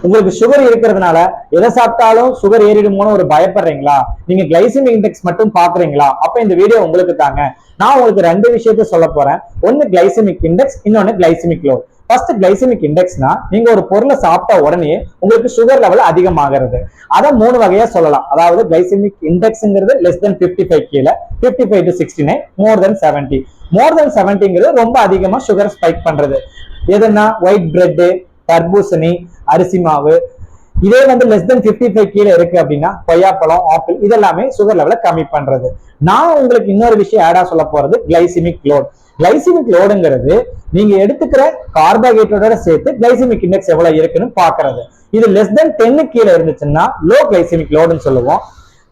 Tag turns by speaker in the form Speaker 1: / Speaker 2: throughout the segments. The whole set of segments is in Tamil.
Speaker 1: உங்களுக்கு சுகர் இருக்கிறதுனால எதை சாப்பிட்டாலும் சுகர் ஏறிடுமோன்னு ஒரு பயப்படுறீங்களா? நீங்க கிளைசிமிக் இண்டெக்ஸ் மட்டும் பாக்குறீங்களா? அப்ப இந்த வீடியோ உங்களுக்கு தாங்க. நான் உங்களுக்கு ரெண்டு விஷயத்த சொல்ல போறேன். ஒன்னு கிளைசிமிக் இண்டெக்ஸ், இன்னொன்னு கிளைசிமிக் லோட். ஃபர்ஸ்ட் கிளைசிமிக் இண்டெக்ஸ்னா நீங்க ஒரு பொருளை சாப்பிட்ட உடனே உங்களுக்கு சுகர் லெவல் அதிகமாகிறது. அதை மூணு வகையா சொல்லலாம். அதாவது கிளைசிமிக் இண்டெக்ஸ்ங்கிறது லெஸ் தென் 55 கீழே, 55 to 69, மோர் தென் 70. மோர் தென் 70ங்கிறது ரொம்ப அதிகமா சுகர் ஸ்பைக் பண்றது. எதுனா ஒயிட் பிரெட், தர்பூசணி, அரிசி மாவு. இதே வந்து லெஸ் தென் 55 கீழே இருக்கு அப்படின்னா கொய்யாப்பழம், ஆப்பிள், இதெல்லாமே சுகர் லெவலை கம்மி பண்றது. நான் உங்களுக்கு இன்னொரு விஷயம் ஆடா சொல்ல போறது கிளைசிமிக் லோட். கிளைசிமிக் லோடுங்கிறது நீங்க எடுத்துக்கிற கார்போஹைட்ரேட்டோட சேர்த்து கிளைசிமிக் இண்டெக்ஸ் எவ்வளவு இருக்குன்னு பாக்குறது. இது லெஸ் தென் 10 கீழே இருந்துச்சுன்னா லோ கிளைசிமிக் லோடுன்னு சொல்லுவோம்.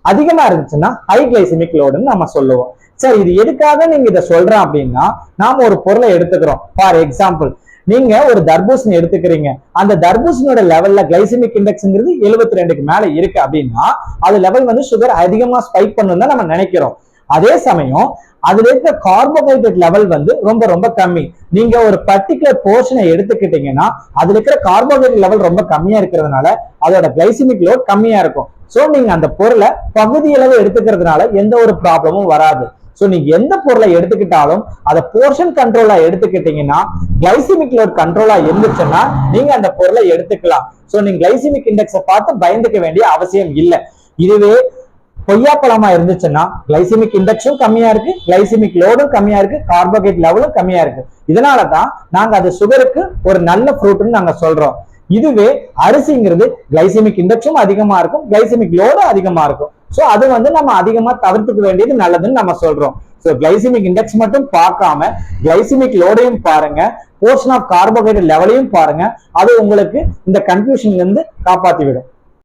Speaker 1: அதிகமா இருந்துச்சுன்னா ஹை கிளைசிமிக் லோடுன்னு நம்ம சொல்லுவோம். சரி, இது எதுக்காக நீங்க இதை சொல்றோம் அப்படின்னா, நாம ஒரு பொருளை எடுத்துக்கிறோம். ஃபார் எக்ஸாம்பிள், நீங்க ஒரு தர்பூசணி எடுத்துக்கிறீங்க. அந்த தர்பூசணியோட லெவல்ல கிளைசிமிக் இண்டெக்ஸ்ங்கிறது 72க்கு மேல இருக்கு அப்படின்னா அது லெவல் வந்து சுகர் அதிகமா ஸ்பைக் பண்ணணும் தான் நம்ம நினைக்கிறோம். அதே சமயம் அதுல இருக்க கார்போஹைட்ரேட் லெவல் வந்து ரொம்ப ரொம்ப கம்மி. நீங்க ஒரு பர்டிகுலர் போர்ஷனை எடுத்துக்கிட்டீங்கன்னா அதுல இருக்கிற கார்போஹைட்ரேட் லெவல் ரொம்ப கம்மியா இருக்கிறதுனால அதோட கிளைசிமிக் லோட் கம்மியா இருக்கும். சோ நீங்க அந்த பொருளை பகுதி அளவு எடுத்துக்கிறதுனால எந்த ஒரு ப்ராப்ளமும் வராது. சோ நீங்க எந்த பொருளை எடுத்துக்கிட்டாலும் அதை போர்ஷன் கண்ட்ரோலா எடுத்துக்கிட்டீங்கன்னா கிளைசிமிக் லோட் கண்ட்ரோலா இருந்துச்சுன்னா நீங்க அந்த பொருளை எடுத்துக்கலாம். சோ நீங்க கிளைசிமிக் இண்டெக்ஸை பார்த்து பயந்துக்க வேண்டிய அவசியம் இல்லை. இதுவே கொய்யாப்பழமா இருந்துச்சுன்னா கிளைசிமிக் இண்டெக்ஸும் கம்மியா இருக்கு, கிளைசிமிக் லோடும் கம்மியா இருக்கு, கார்போஹைட்ரேட் லெவலும் கம்மியா இருக்கு. இதனாலதான் நாங்க அது சுகருக்கு ஒரு நல்ல ஃப்ரூட்னு நாங்க சொல்றோம். இதுவே அரிசிங்கிறது கிளைசிமிக் இண்டெக்ஸும் அதிகமா இருக்கும், கிளைசிமிக் லோடும் அதிகமா இருக்கும். சோ அது வந்து நம்ம அதிகமா தவிர்த்துக்க வேண்டியது நல்லதுன்னு நம்ம சொல்றோம். சோ கிளைசிமிக் இண்டெக்ஸ் மட்டும் பார்க்காம கிளைசிமிக் லோடையும் பாருங்க, போர்ஷன் ஆஃப் கார்போஹைட்ரேட் லெவலையும் பாருங்க. அது உங்களுக்கு இந்த கன்ஃபியூஷன்ல இருந்து காப்பாத்தி விடும்.